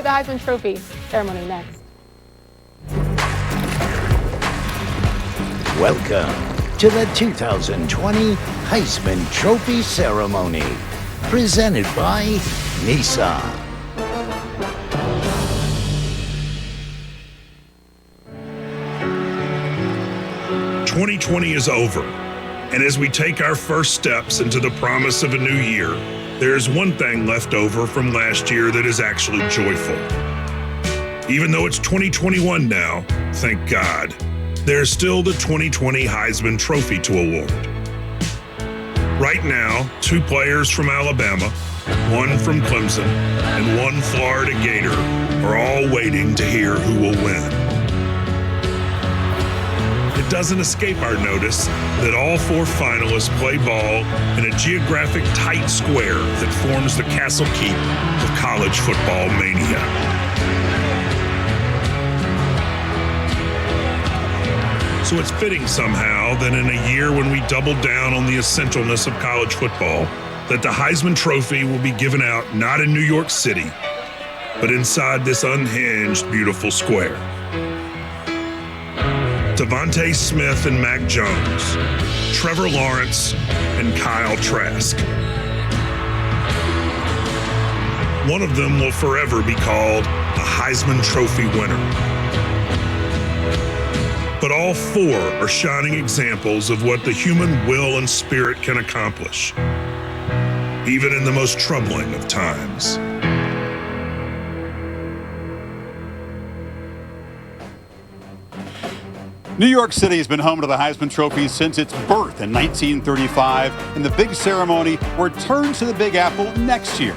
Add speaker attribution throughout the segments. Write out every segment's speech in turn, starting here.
Speaker 1: the Heisman Trophy ceremony next.
Speaker 2: Welcome to the 2020 Heisman Trophy ceremony, presented by Nissan.
Speaker 3: 2020 is over, and as we take our first steps into the promise of a new year, there is one thing left over from last year that is actually joyful. Even though it's 2021 now, thank God, there's still the 2020 Heisman Trophy to award. Right now, 2 players from Alabama, 1 from Clemson, and 1 Florida Gator are all waiting to hear who will win. It doesn't escape our notice that all 4 finalists play ball in a geographic tight square that forms the Castle Keep of college football mania. So it's fitting somehow that in a year when we double down on the essentialness of college football, that the Heisman Trophy will be given out not in New York City, but inside this unhinged, beautiful square. Devontae Smith and Mac Jones, Trevor Lawrence and Kyle Trask. One of them will forever be called a Heisman Trophy winner. But all 4 are shining examples of what the human will and spirit can accomplish, even in the most troubling of times.
Speaker 4: New York City has been home to the Heisman Trophy since its birth in 1935, and the big ceremony returns to the Big Apple next year.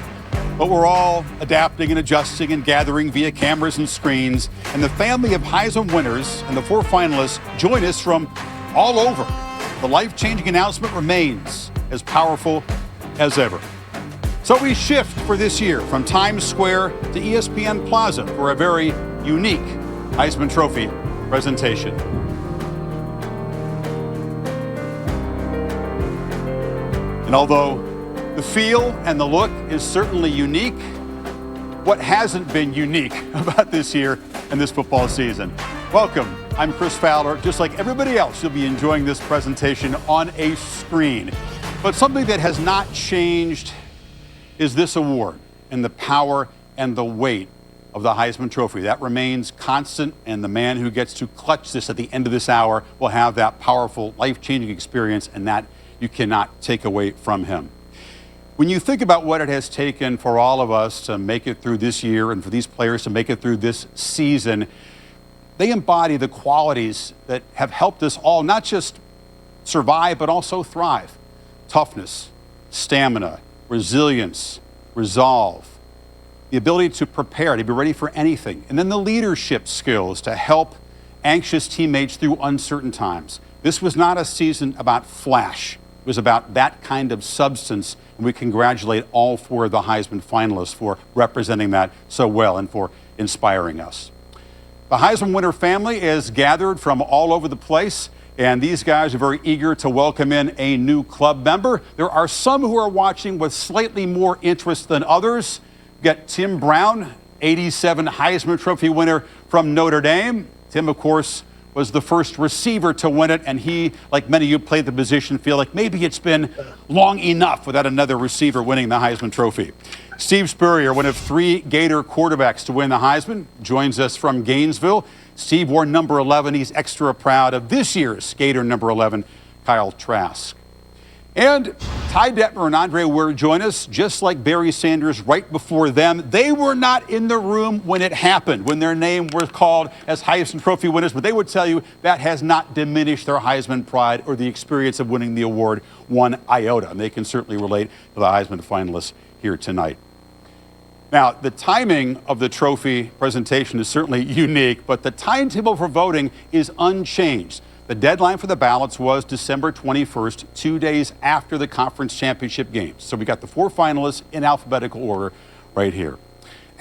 Speaker 4: But we're all adapting and adjusting and gathering via cameras and screens, and the family of Heisman winners and the 4 finalists join us from all over. The life-changing announcement remains as powerful as ever. So we shift for this year from Times Square to ESPN Plaza for a very unique Heisman Trophy presentation. And although the feel and the look is certainly unique, what hasn't been unique about this year and this football season? Welcome, I'm Chris Fowler. Just like everybody else, you'll be enjoying this presentation on a screen. But something that has not changed is this award and the power and the weight of the Heisman Trophy. That remains constant, and the man who gets to clutch this at the end of this hour will have that powerful, life-changing experience, and that you cannot take away from him. When you think about what it has taken for all of us to make it through this year and for these players to make it through this season, they embody the qualities that have helped us all not just survive, but also thrive. Toughness, stamina, resilience, resolve, the ability to prepare, to be ready for anything, and then the leadership skills to help anxious teammates through uncertain times. This was not a season about flash. It was about that kind of substance, and we congratulate all 4 of the Heisman finalists for representing that so well and for inspiring us. The Heisman winner family is gathered from all over the place, and these guys are very eager to welcome in a new club member. There are some who are watching with slightly more interest than others. We've got Tim Brown, 87 Heisman Trophy winner from Notre Dame. Tim, of course, was the first receiver to win it, and he, like many of you played the position, feel like maybe it's been long enough without another receiver winning the Heisman Trophy. Steve Spurrier, one of 3 Gator quarterbacks to win the Heisman, joins us from Gainesville. Steve wore number 11. He's extra proud of this year's Gator number 11, Kyle Trask. And Ty Detmer and Andre Ware join us, just like Barry Sanders right before them. They were not in the room when it happened, when their name was called as Heisman Trophy winners, but they would tell you that has not diminished their Heisman pride or the experience of winning the award one iota. And they can certainly relate to the Heisman finalists here tonight. Now, the timing of the trophy presentation is certainly unique, but the timetable for voting is unchanged. The deadline for the ballots was December 21st, 2 days after the conference championship games. So we got the 4 finalists in alphabetical order right here.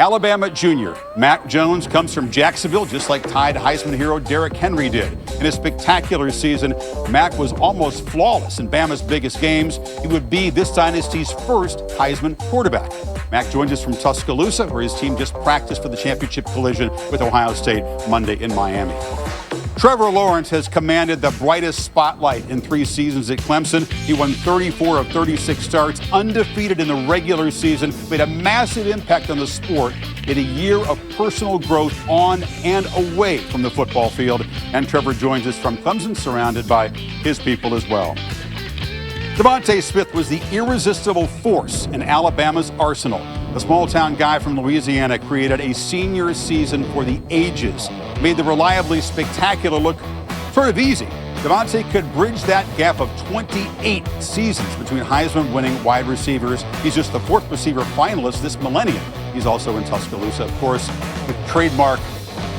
Speaker 4: Alabama junior Mac Jones comes from Jacksonville, just like Tide Heisman hero Derrick Henry did. In a spectacular season, Mac was almost flawless in Bama's biggest games. He would be this dynasty's first Heisman quarterback. Mac joins us from Tuscaloosa, where his team just practiced for the championship collision with Ohio State Monday in Miami. Trevor Lawrence has commanded the brightest spotlight in 3 seasons at Clemson. He won 34 of 36 starts, undefeated in the regular season, made a massive impact on the sport in a year of personal growth on and away from the football field. And Trevor joins us from Clemson, surrounded by his people as well. Devontae Smith was the irresistible force in Alabama's arsenal. The small-town guy from Louisiana created a senior season for the ages, made the reliably spectacular look sort of easy. Devontae could bridge that gap of 28 seasons between Heisman-winning wide receivers. He's just the 4th receiver finalist this millennium. He's also in Tuscaloosa, of course, with trademark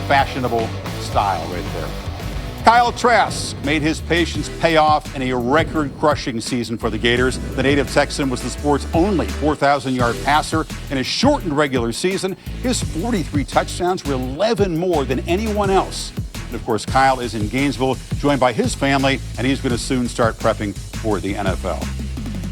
Speaker 4: fashionable style right there. Kyle Trask made his patience pay off in a record-crushing season for the Gators. The native Texan was the sport's only 4,000-yard passer in a shortened regular season. His 43 touchdowns were 11 more than anyone else. And of course, Kyle is in Gainesville, joined by his family, and he's going to soon start prepping for the NFL.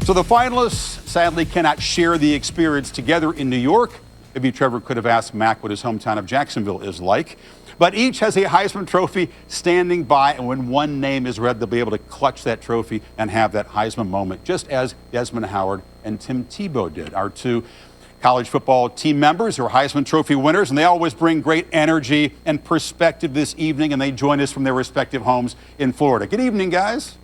Speaker 4: So the finalists sadly cannot share the experience together in New York. Maybe Trevor could have asked Mac what his hometown of Jacksonville is like. But each has a Heisman Trophy standing by, and when one name is read, they'll be able to clutch that trophy and have that Heisman moment, just as Desmond Howard and Tim Tebow did, our 2 college football team members who are Heisman Trophy winners, and they always bring great energy and perspective this evening, and they join us from their respective homes in Florida. Good evening, guys.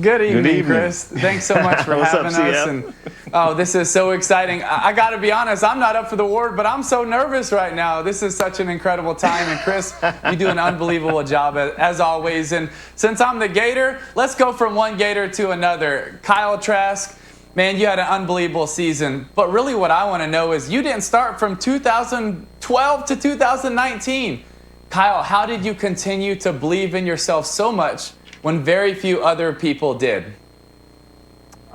Speaker 5: Good evening, Chris. Thanks so much for having us. And oh, this is so exciting. I got to be honest, I'm not up for the award, but I'm so nervous right now. This is such an incredible time. And Chris, you do an unbelievable job as always. And since I'm the Gator, let's go from one Gator to another. Kyle Trask, man, you had an unbelievable season. But really what I want to know is you didn't start from 2012 to 2019. Kyle, how did you continue to believe in yourself so much when very few other people did?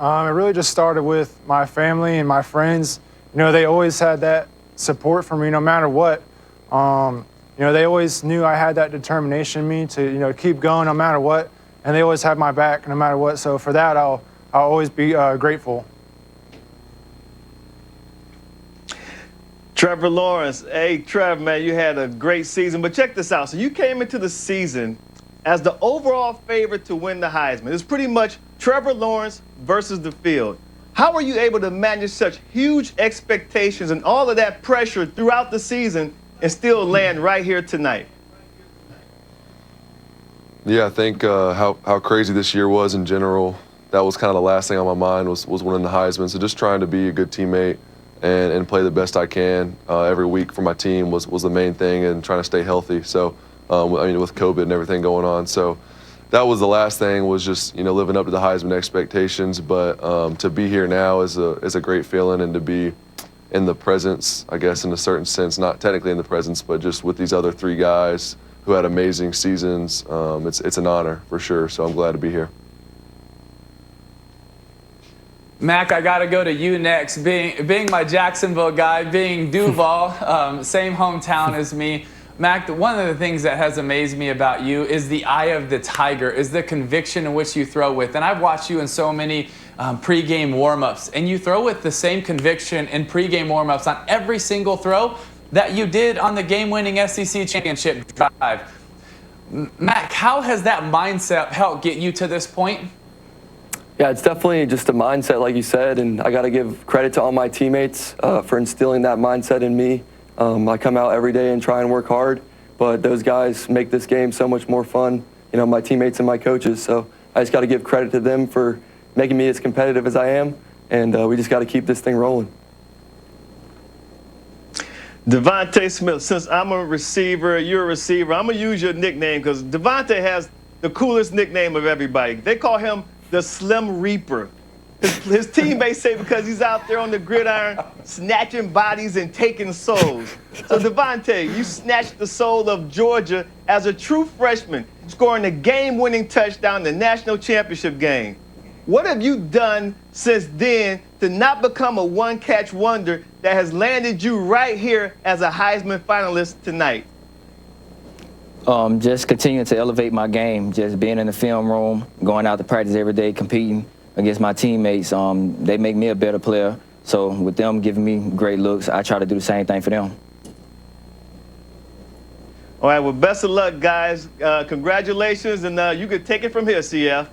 Speaker 6: It really just started with my family and my friends. You know, they always had that support for me no matter what. You know, they always knew I had that determination in me to, you know, keep going no matter what. And they always had my back no matter what. So for that, I'll always be grateful.
Speaker 7: Trevor Lawrence. Hey, Trev, man, you had a great season. But check this out. So you came into the season as the overall favorite to win the Heisman. It's pretty much Trevor Lawrence versus the field. How are you able to manage such huge expectations and all of that pressure throughout the season and still land right here tonight?
Speaker 8: Yeah, I think how crazy this year was in general. That was kind of the last thing on my mind was winning the Heisman. So just trying to be a good teammate and play the best I can every week for my team was the main thing, and trying to stay healthy. So I mean, with COVID and everything going on. So that was the last thing, was just, you know, living up to the Heisman expectations. But to be here now is a great feeling, and to be in the presence, I guess, in a certain sense, not technically in the presence, but just with these other 3 guys who had amazing seasons, it's an honor for sure. So I'm glad to be here.
Speaker 5: Mac, I got to go to you next. Being my Jacksonville guy, being Duval, same hometown as me. Mac, one of the things that has amazed me about you is the eye of the tiger, is the conviction in which you throw with. And I've watched you in so many pregame warm-ups, and you throw with the same conviction in pregame warm-ups on every single throw that you did on the game-winning SEC championship drive. Mac, how has that mindset helped get you to this point?
Speaker 9: Yeah, it's definitely just a mindset, like you said, and I got to give credit to all my teammates for instilling that mindset in me. I come out every day and try and work hard, but those guys make this game so much more fun, you know, my teammates and my coaches. So I just got to give credit to them for making me as competitive as I am, and we just got to keep this thing rolling.
Speaker 7: Devontae Smith, since I'm a receiver, you're a receiver, I'm going to use your nickname because Devontae has the coolest nickname of everybody. They call him the Slim Reaper. His teammates say because he's out there on the gridiron snatching bodies and taking souls. So Devontae, you snatched the soul of Georgia as a true freshman, scoring a game-winning touchdown in the national championship game. What have you done since then to not become a one-catch wonder that has landed you right here as a Heisman finalist tonight?
Speaker 10: Just continuing to elevate my game, just being in the film room, going out to practice every day, competing against my teammates. They make me a better player. So with them giving me great looks, I try to do the same thing for them.
Speaker 7: All right, well, best of luck, guys. Congratulations, and you can take it from here, CF.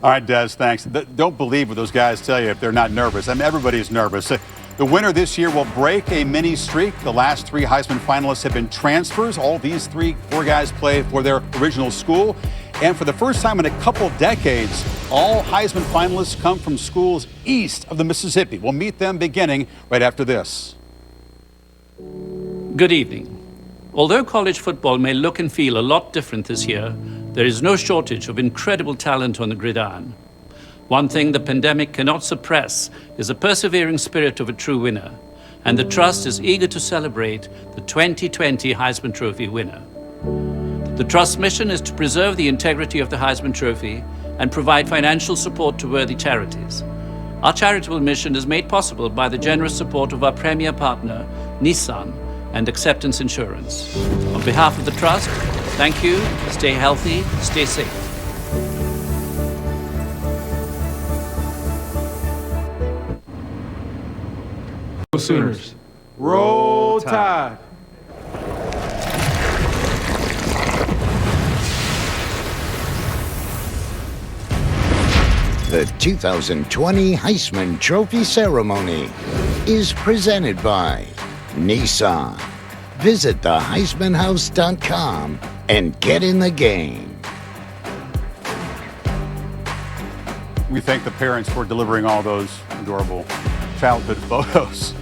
Speaker 4: All right, Des, thanks. Don't believe what those guys tell you if they're not nervous. I mean, everybody's nervous. The winner this year will break a mini streak. The last 3 Heisman finalists have been transfers. All these 4 guys play for their original school. And for the first time in a couple decades, all Heisman finalists come from schools east of the Mississippi. We'll meet them beginning right after this.
Speaker 11: Good evening. Although college football may look and feel a lot different this year, there is no shortage of incredible talent on the gridiron. One thing the pandemic cannot suppress is the persevering spirit of a true winner, and the Trust is eager to celebrate the 2020 Heisman Trophy winner. The Trust's mission is to preserve the integrity of the Heisman Trophy and provide financial support to worthy charities. Our charitable mission is made possible by the generous support of our premier partner, Nissan, and Acceptance Insurance. On behalf of the Trust, thank you, stay healthy, stay safe.
Speaker 12: Sooners. Roll Tide.
Speaker 2: The 2020 Heisman Trophy ceremony is presented by Nissan. Visit theheismanhouse.com and get in the game.
Speaker 4: We thank the parents for delivering all those adorable childhood photos.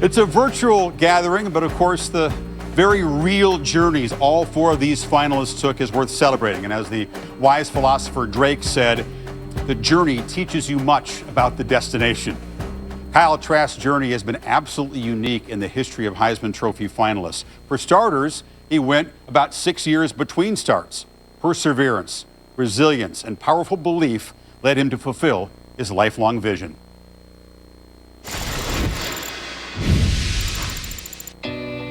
Speaker 4: It's a virtual gathering, but of course the very real journeys all 4 of these finalists took is worth celebrating. And as the wise philosopher Drake said, the journey teaches you much about the destination. Kyle Trask's journey has been absolutely unique in the history of Heisman Trophy finalists. For starters, he went about 6 years between starts. Perseverance, resilience, and powerful belief led him to fulfill his lifelong vision.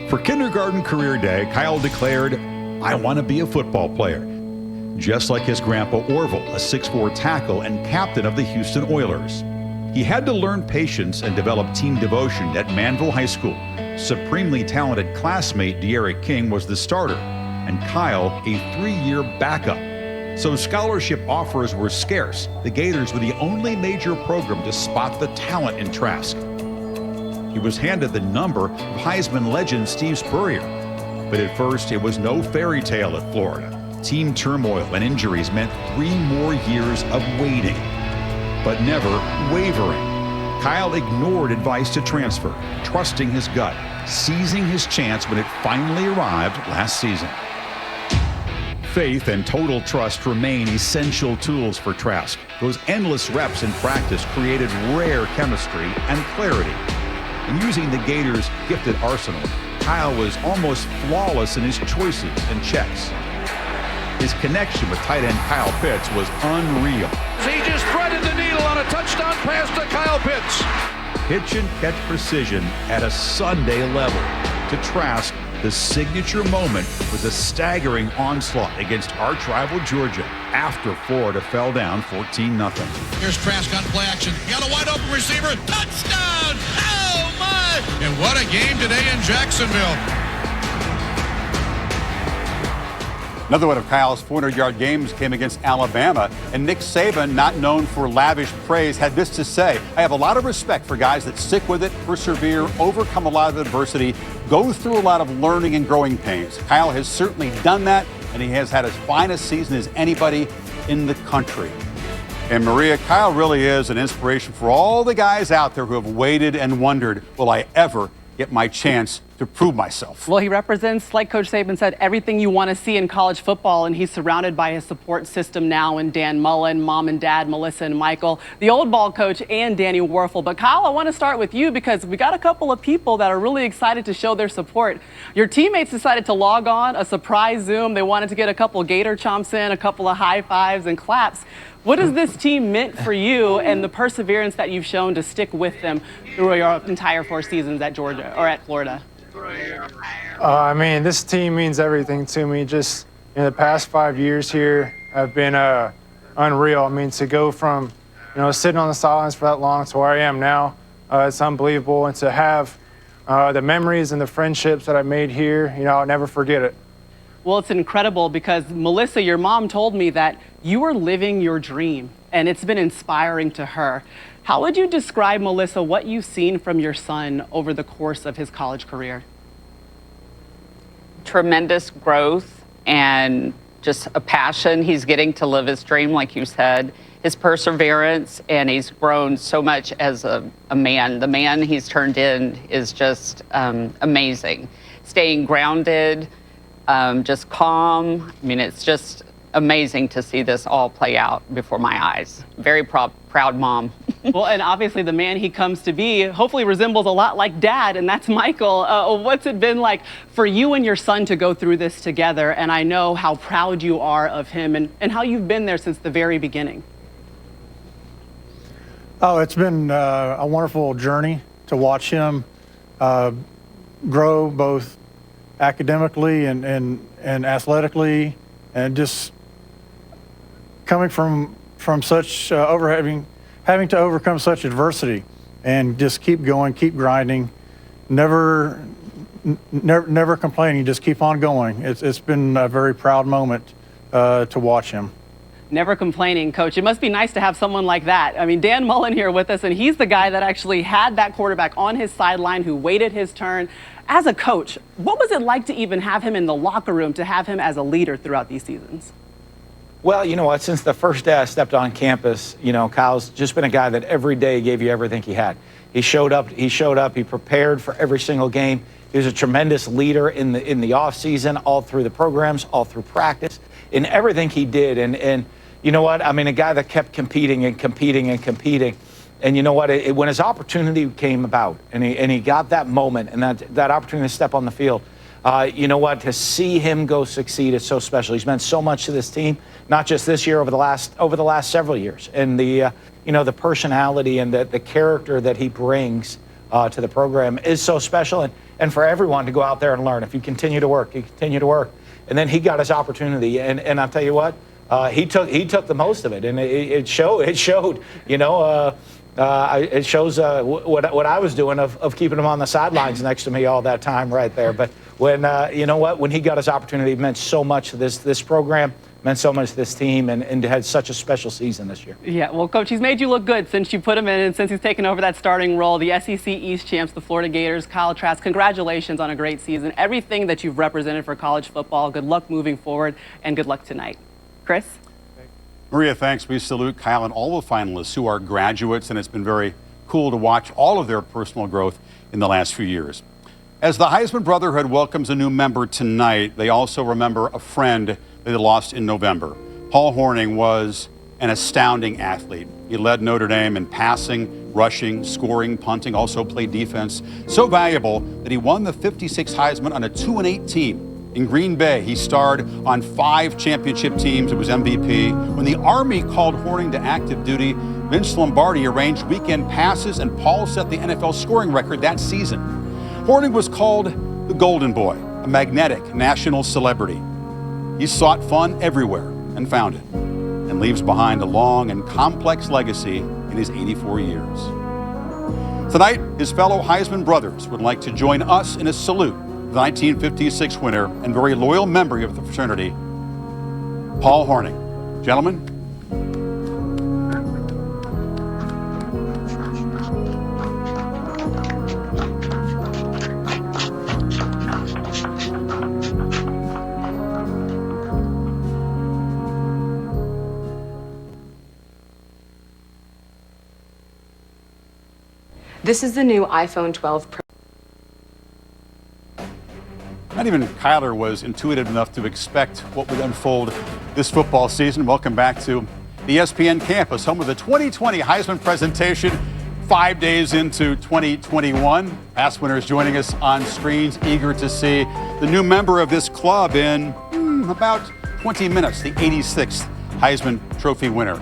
Speaker 13: For kindergarten career day, Kyle declared, "I want to be a football player." Just like his grandpa Orville, a 6'4" tackle and captain of the Houston Oilers. He had to learn patience and develop team devotion at Manville High School. Supremely talented classmate De'Aaron King was the starter, and Kyle a 3-year backup. So scholarship offers were scarce. The Gators were the only major program to spot the talent in Trask. He was handed the number of Heisman legend Steve Spurrier. But at first, it was no fairy tale at Florida. Team turmoil and injuries meant 3 more years of waiting, but never wavering. Kyle ignored advice to transfer, trusting his gut, seizing his chance when it finally arrived last season. Faith and total trust remain essential tools for Trask. Those endless reps in practice created rare chemistry and clarity. And using the Gators' gifted arsenal, Kyle was almost flawless in his choices and checks. His connection with tight end Kyle Pitts was unreal.
Speaker 14: He just threaded the needle on a touchdown pass to Kyle Pitts.
Speaker 13: Pitch and catch precision at a Sunday level. To Trask, the signature moment was a staggering onslaught against arch-rival Georgia after Florida fell down 14-0.
Speaker 14: Here's Trask on play action. Got a wide open receiver. Touchdown! Oh my! And what a game today in Jacksonville.
Speaker 4: Another one of Kyle's 400-yard games came against Alabama, and Nick Saban, not known for lavish praise, had this to say: "I have a lot of respect for guys that stick with it, persevere, overcome a lot of adversity, go through a lot of learning and growing pains. Kyle has certainly done that, and he has had as fine a season as anybody in the country." And Maria, Kyle really is an inspiration for all the guys out there who have waited and wondered, will I ever get my chance to to prove myself.
Speaker 15: Well, he represents, like Coach Saban said, everything you want to see in college football, and he's surrounded by his support system now in Dan Mullen, mom and dad, Melissa and Michael, the old ball coach, and Danny Werfel. But Kyle, I want to start with you because we got a couple of people that are really excited to show their support. Your teammates decided to log on, a surprise Zoom. They wanted to get a couple Gator chomps in, a couple of high fives and claps. What has this team meant for you and the perseverance that you've shown to stick with them through your entire 4 seasons at Georgia or at Florida?
Speaker 6: I mean, this team means everything to me. Just in the past 5 years here have been unreal. I mean, to go from, sitting on the sidelines for that long to where I am now, it's unbelievable. And to have the memories and the friendships that I made here, I'll never forget it.
Speaker 15: Well, it's incredible because Melissa, your mom, told me that you were living your dream, and it's been inspiring to her. How would you describe, Melissa, what you've seen from your son over the course of his college career?
Speaker 16: Tremendous growth and just a passion. He's getting to live his dream, like you said, his perseverance, and he's grown so much as a man. The man he's turned in is just amazing. Staying grounded, just calm. I mean, it's just amazing to see this all play out before my eyes. Very proud mom.
Speaker 15: Well, and obviously the man he comes to be hopefully resembles a lot like dad, and that's Michael. What's it been like for you and your son to go through this together? And I know how proud you are of him and how you've been there since the very beginning.
Speaker 17: Oh, it's been a wonderful journey to watch him grow both academically and athletically, and just coming from such having to overcome such adversity and just keep going, keep grinding, never complaining, just keep on going. It's been a very proud moment to watch him.
Speaker 15: Never complaining, Coach. It must be nice to have someone like that. I mean, Dan Mullen here with us, and he's the guy that actually had that quarterback on his sideline who waited his turn. As a coach, what was it like to even have him in the locker room, to have him as a leader throughout these seasons?
Speaker 18: Well, you know what, since the first day I stepped on campus, Kyle's just been a guy that every day gave you everything he had. He showed up, he prepared for every single game. He was a tremendous leader in the off season, all through the programs, all through practice, in everything he did. And you know what, I mean, a guy that kept competing and competing and competing. And you know what, when his opportunity came about and he got that moment and that opportunity to step on the field, you know what, to see him go succeed is so special. He's meant so much to this team, not just this year, over the last several years. And the personality and the character that he brings to the program is so special. And for everyone to go out there and learn. If you continue to work, And then he got his opportunity. And I'll tell you what, he took the most of it. And it showed, it shows what I was doing of keeping him on the sidelines next to me all that time right there. But when when he got his opportunity, it meant so much to this program, meant so much to this team, and had such a special season this year.
Speaker 15: Yeah, well, Coach, he's made you look good since you put him in and since he's taken over that starting role. The SEC East champs, the Florida Gators. Kyle Trask, congratulations on a great season. Everything that you've represented for college football. Good luck moving forward, and good luck tonight. Chris?
Speaker 4: Maria, thanks. We salute Kyle and all the finalists who are graduates, and it's been very cool to watch all of their personal growth in the last few years. As the Heisman Brotherhood welcomes a new member tonight, they also remember a friend that they lost in November. Paul Hornung was an astounding athlete. He led Notre Dame in passing, rushing, scoring, punting, also played defense. So valuable that he won the 56 Heisman on a 2-8 team. In Green Bay, he starred on 5 championship teams. It was MVP. When the Army called Hornung to active duty, Vince Lombardi arranged weekend passes, and Paul set the NFL scoring record that season. Hornung was called the Golden Boy, a magnetic national celebrity. He sought fun everywhere and found it, and leaves behind a long and complex legacy in his 84 years. Tonight, his fellow Heisman brothers would like to join us in a salute. The 1956 winner and very loyal member of the fraternity, Paul Hornung. Gentlemen.
Speaker 19: This is the new iPhone 12 Pro.
Speaker 4: Not even Kyler was intuitive enough to expect what would unfold this football season. Welcome back to the ESPN campus, home of the 2020 Heisman presentation, 5 days into 2021. Past winners joining us on screens, eager to see the new member of this club in about 20 minutes, the 86th Heisman Trophy winner.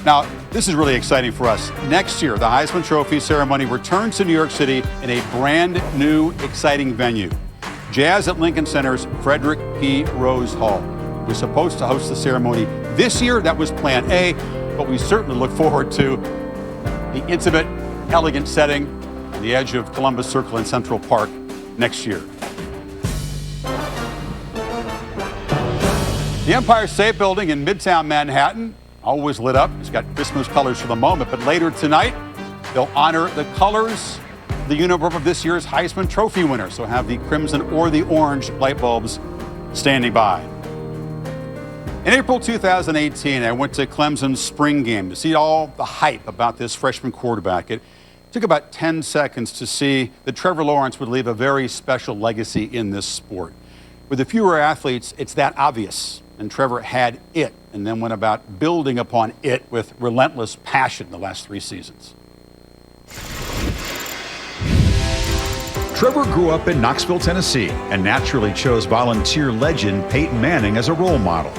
Speaker 4: Now, this is really exciting for us. Next year, the Heisman Trophy ceremony returns to New York City in a brand new, exciting venue. Jazz at Lincoln Center's Frederick P. Rose Hall. We're supposed to host the ceremony this year. That was plan A, but we certainly look forward to the intimate, elegant setting on the edge of Columbus Circle and Central Park next year. The Empire State Building in Midtown Manhattan, always lit up. It's got Christmas colors for the moment, but later tonight, they'll honor the colors, the uniform of this year's Heisman Trophy winner. So have the crimson or the orange light bulbs standing by. In April 2018, I went to Clemson's spring game to see all the hype about this freshman quarterback. It took about 10 seconds to see that Trevor Lawrence would leave a very special legacy in this sport. With the fewer athletes, it's that obvious. And Trevor had it and then went about building upon it with relentless passion the last 3 seasons.
Speaker 13: Trevor grew up in Knoxville, Tennessee, and naturally chose volunteer legend Peyton Manning as a role model.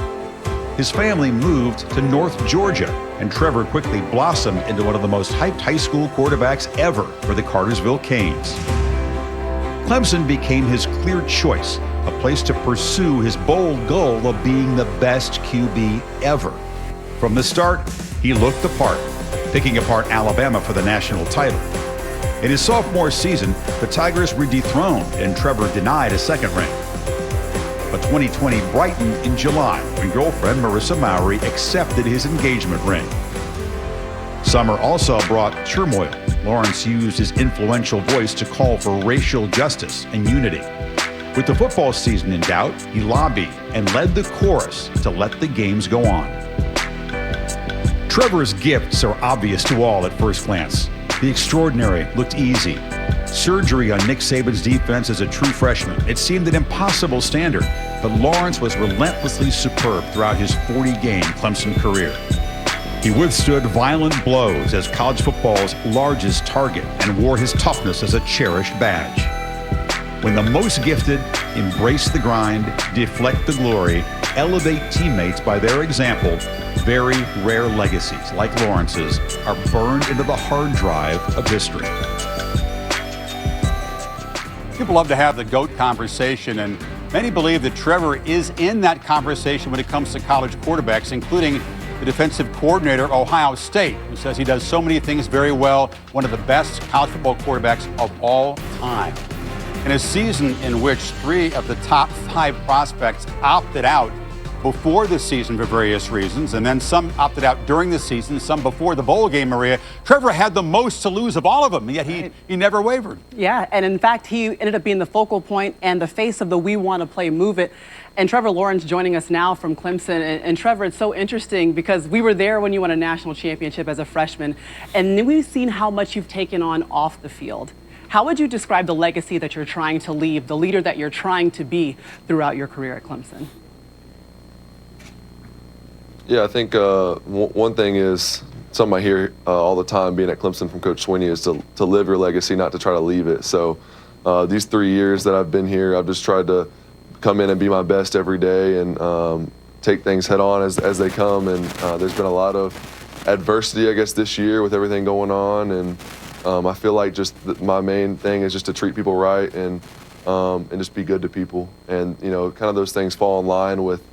Speaker 13: His family moved to North Georgia, and Trevor quickly blossomed into one of the most hyped high school quarterbacks ever for the Cartersville Canes. Clemson became his clear choice, a place to pursue his bold goal of being the best QB ever. From the start, he looked the part, picking apart Alabama for the national title. In his sophomore season, the Tigers were dethroned and Trevor denied a second ring. But 2020 brightened in July when girlfriend Marissa Mowry accepted his engagement ring. Summer also brought turmoil. Lawrence used his influential voice to call for racial justice and unity. With the football season in doubt, he lobbied and led the chorus to let the games go on. Trevor's gifts are obvious to all at first glance. The extraordinary looked easy. Surgery on Nick Saban's defense as a true freshman, it seemed an impossible standard, but Lawrence was relentlessly superb throughout his 40-game Clemson career. He withstood violent blows as college football's largest target and wore his toughness as a cherished badge. When the most gifted embrace the grind, deflect the glory, elevate teammates by their example, very rare legacies like Lawrence's are burned into the hard drive of history.
Speaker 4: People love to have the GOAT conversation, and many believe that Trevor is in that conversation when it comes to college quarterbacks, including the defensive coordinator at Ohio State, who says he does so many things very well, one of the best college football quarterbacks of all time. In a season in which 3 of the top 5 prospects opted out before the season for various reasons, and then some opted out during the season, some before the bowl game, Maria, Trevor had the most to lose of all of them, yet he never wavered.
Speaker 15: Yeah, and in fact, he ended up being the focal point and the face of the We Want to Play Move It. And Trevor Lawrence joining us now from Clemson. And Trevor, it's so interesting because we were there when you won a national championship as a freshman, and we've seen how much you've taken on off the field. How would you describe the legacy that you're trying to leave, the leader that you're trying to be throughout your career at Clemson?
Speaker 8: Yeah, I think one thing is something I hear all the time being at Clemson from Coach Swinney is to live your legacy, not to try to leave it. So these 3 years that I've been here, I've just tried to come in and be my best every day and take things head on as they come. And there's been a lot of adversity, I guess, this year with everything going on. And I feel like just my main thing is just to treat people right and just be good to people. And, you know, kind of those things fall in line with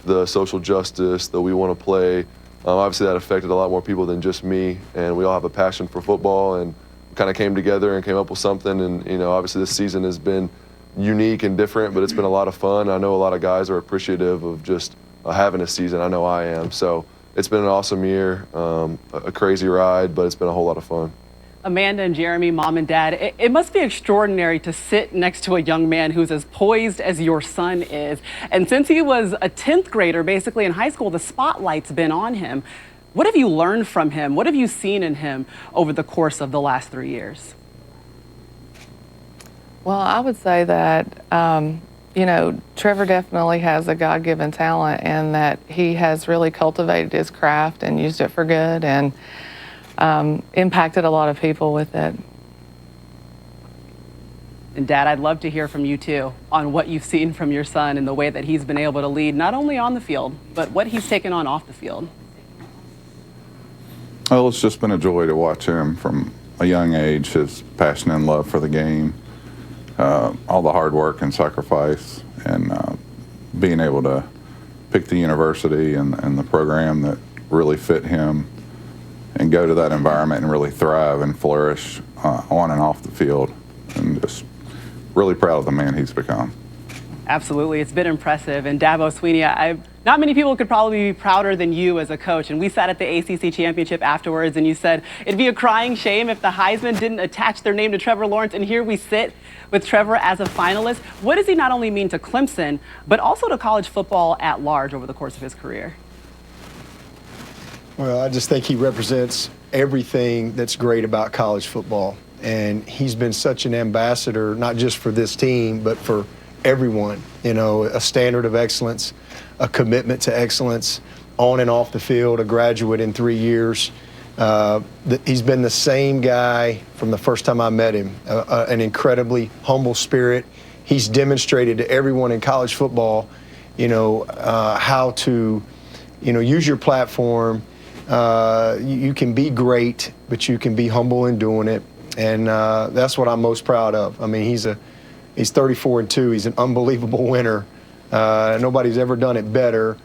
Speaker 8: the social justice that we want to play. Obviously that affected a lot more people than just me, and we all have a passion for football and kind of came together and came up with something. And, you know, obviously this season has been unique and different, but it's been a lot of fun. I know a lot of guys are appreciative of just having a season. I know I am. So it's been an awesome year, a crazy ride, but it's been a whole lot of fun.
Speaker 15: Amanda and Jeremy, mom and dad, it must be extraordinary to sit next to a young man who's as poised as your son is. And since he was a 10th grader, basically in high school, the spotlight's been on him. What have you learned from him? What have you seen in him over the course of the last 3 years?
Speaker 19: Well, I would say that, you know, Trevor definitely has a God-given talent and that he has really cultivated his craft and used it for good and impacted a lot of people with it.
Speaker 15: And Dad, I'd love to hear from you too on what you've seen from your son and the way that he's been able to lead, not only on the field, but what he's taken on off the field.
Speaker 20: Well, it's just been a joy to watch him from a young age, his passion and love for the game, all the hard work and sacrifice, and being able to pick the university and the program that really fit him and go to that environment and really thrive and flourish on and off the field. And just really proud of the man he's become.
Speaker 15: Absolutely, it's been impressive. And Dabo Swinney, not many people could probably be prouder than you as a coach. And we sat at the ACC championship afterwards, and you said it'd be a crying shame if the Heisman didn't attach their name to Trevor Lawrence. And here we sit with Trevor as a finalist. What does he not only mean to Clemson, but also to college football at large over the course of his career?
Speaker 21: Well, I just think he represents everything that's great about college football. And he's been such an ambassador, not just for this team, but for everyone. You know, a standard of excellence, a commitment to excellence on and off the field, a graduate in 3 years. He's been the same guy from the first time I met him, an incredibly humble spirit. He's demonstrated to everyone in college football, you know, how to, you know, use your platform. You can be great, but you can be humble in doing it. And that's what I'm most proud of. I mean, he's 34-2. He's an unbelievable winner. Nobody's ever done it better,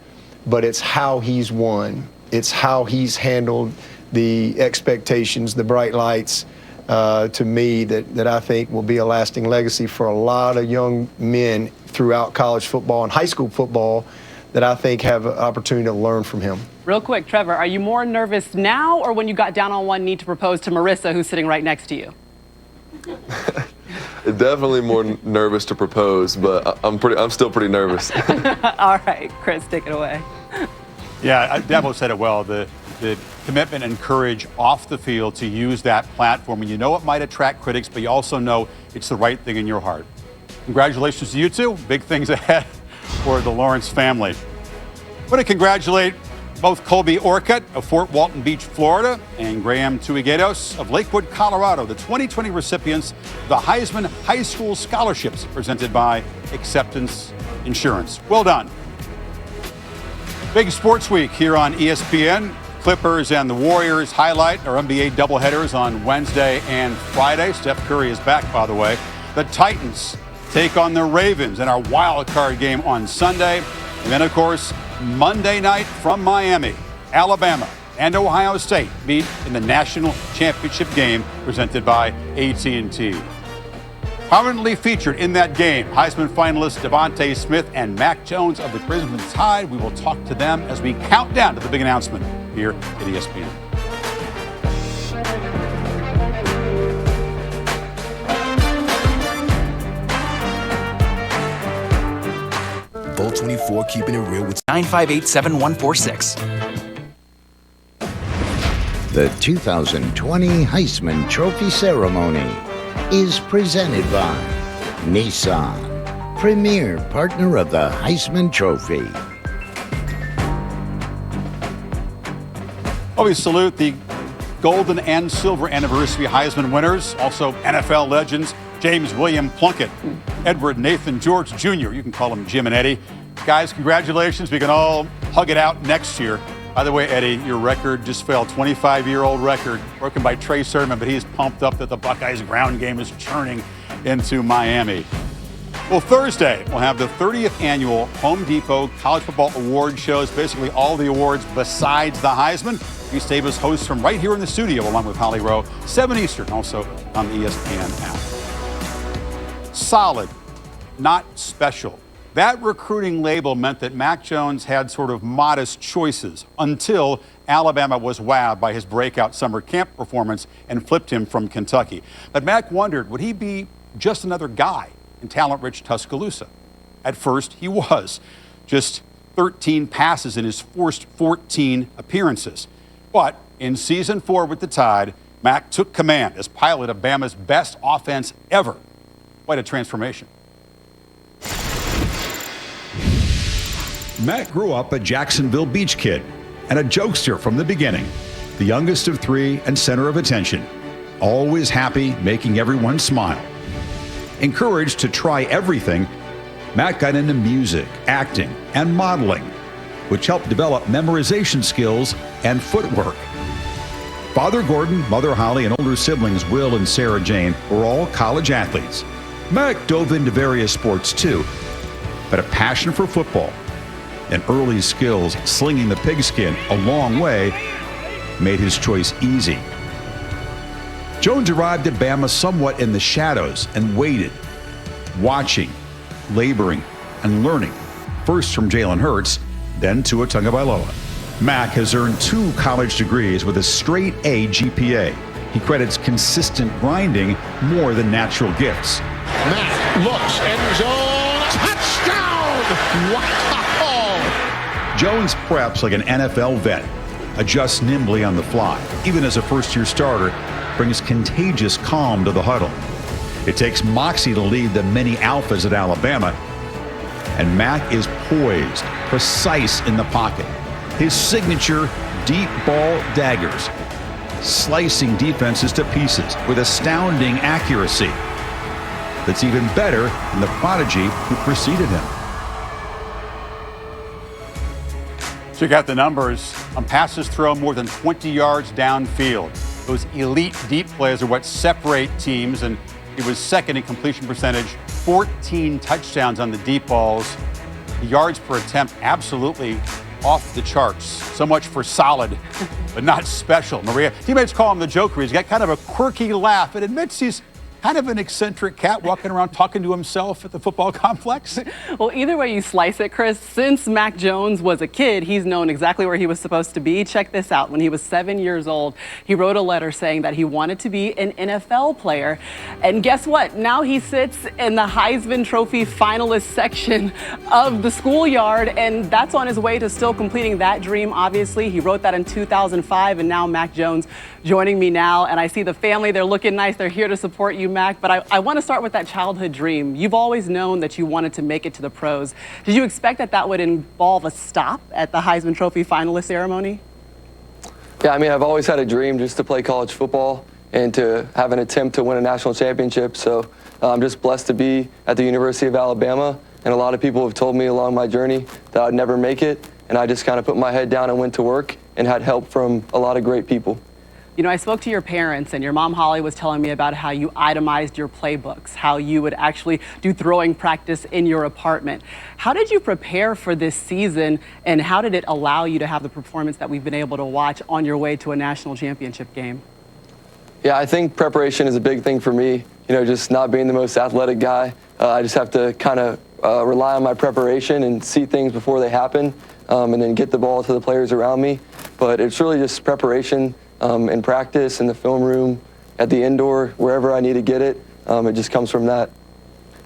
Speaker 21: but it's how he's won. It's how he's handled the expectations, the bright lights, to me, that I think will be a lasting legacy for a lot of young men throughout college football and high school football that I think have an opportunity to learn from him.
Speaker 15: Real quick, Trevor, are you more nervous now or when you got down on one knee to propose to Marissa, who's sitting right next to you?
Speaker 8: Definitely more nervous to propose, but I'm still pretty nervous.
Speaker 15: All right, Chris, take it away.
Speaker 4: Yeah, Dabo said it well. The commitment and courage off the field to use that platform. And you know it might attract critics, but you also know it's the right thing in your heart. Congratulations to you two. Big things ahead for the Lawrence family. I want to congratulate both Colby Orcutt of Fort Walton Beach, Florida, and Graham Tuiguedos of Lakewood, Colorado, the 2020 recipients of the Heisman High School Scholarships presented by Acceptance Insurance. Well done. Big sports week here on ESPN. Clippers and the Warriors highlight our NBA doubleheaders on Wednesday and Friday. Steph Curry is back, by the way. The Titans take on the Ravens in our wild card game on Sunday. And then, of course, Monday night from Miami, Alabama and Ohio State meet in the national championship game presented by AT&T. Prominently featured in that game, Heisman finalists Devontae Smith and Mac Jones of the Crimson Tide. We will talk to them as we count down to the big announcement here at ESPN.
Speaker 22: Bolt 24, keeping it real with 958-7146.
Speaker 2: The 2020 Heisman Trophy ceremony is presented by Nissan, premier partner of the Heisman Trophy.
Speaker 4: Well, we salute the golden and silver anniversary Heisman winners, also NFL legends James William Plunkett, Edward Nathan George Jr., you can call him Jim and Eddie. Guys, congratulations. We can all hug it out next year. By the way, Eddie, your record just fell, 25-year-old record, broken by Trey Sermon, but he's pumped up that the Buckeyes' ground game is churning into Miami. Well, Thursday, we'll have the 30th annual Home Depot College Football Award shows, basically all the awards besides the Heisman. Reese Davis hosts from right here in the studio, along with Holly Rowe, 7 Eastern, also on the ESPN app. Solid, not special. That recruiting label meant that Mac Jones had sort of modest choices until Alabama was wowed by his breakout summer camp performance and flipped him from Kentucky. But Mac wondered, would he be just another guy in talent-rich Tuscaloosa? At first, he was. Just 13 passes in his first 14 appearances. But in season 4 with the Tide, Mac took command as pilot of Bama's best offense ever. quite a transformation.
Speaker 13: Matt grew up a Jacksonville Beach kid and a jokester from the beginning. The youngest of three and center of attention. Always happy, making everyone smile. Encouraged to try everything, Matt got into music, acting, and modeling, which helped develop memorization skills and footwork. Father Gordon, Mother Holly, and older siblings Will and Sarah Jane were all college athletes. Matt dove into various sports too, but a passion for football and early skills slinging the pigskin a long way made his choice easy. Jones arrived at Bama somewhat in the shadows and waited, watching, laboring, and learning, first from Jalen Hurts, then Tua Tagovailoa. Mack has earned 2 college degrees with a straight A GPA. He credits consistent grinding more than natural gifts.
Speaker 1: Mack looks, end zone, touchdown! Wow!
Speaker 13: Jones preps like an NFL vet, adjusts nimbly on the fly, even as a first-year starter, brings contagious calm to the huddle. It takes moxie to lead the many alphas at Alabama, and Mack is poised, precise in the pocket. His signature deep ball daggers, slicing defenses to pieces with astounding accuracy. That's even better than the prodigy who preceded him.
Speaker 4: Check out the numbers on passes thrown more than 20 yards downfield. Those elite deep plays are what separate teams, and he was second in completion percentage, 14 touchdowns on the deep balls. The yards per attempt absolutely off the charts. So much for solid, but not special. Maria, teammates call him the Joker. He's got kind of a quirky laugh and admits he's kind of an eccentric cat walking around talking to himself at the football complex.
Speaker 15: Well, either way you slice it, Chris, since Mac Jones was a kid, he's known exactly where he was supposed to be. Check this out. When he was 7 years old, he wrote a letter saying that he wanted to be an NFL player. And guess what? Now he sits in the Heisman Trophy finalist section of the schoolyard, and that's on his way to still completing that dream, obviously. He wrote that in 2005, and now Mac Jones joining me now. And I see the family. They're looking nice. They're here to support you, Mac. But I want to start with that childhood dream. You've always known that you wanted to make it to the pros. Did you expect that that would involve a stop at the Heisman Trophy finalist ceremony?
Speaker 9: Yeah, I mean, I've always had a dream just to play college football and to have an attempt to win a national championship. So I'm just blessed to be at the University of Alabama. And a lot of people have told me along my journey that I'd never make it. And I just kind of put my head down and went to work and had help from a lot of great people.
Speaker 15: You know, I spoke to your parents, and your mom, Holly, was telling me about how you itemized your playbooks, how you would actually do throwing practice in your apartment. How did you prepare for this season, and how did it allow you to have the performance that we've been able to watch on your way to a national championship game?
Speaker 9: Yeah, I think preparation is a big thing for me. You know, just not being the most athletic guy. I just have to kind of rely on my preparation and see things before they happen, and then get the ball to the players around me. But it's really just preparation. In practice, in the film room, at the indoor, wherever I need to get it. It just comes from that.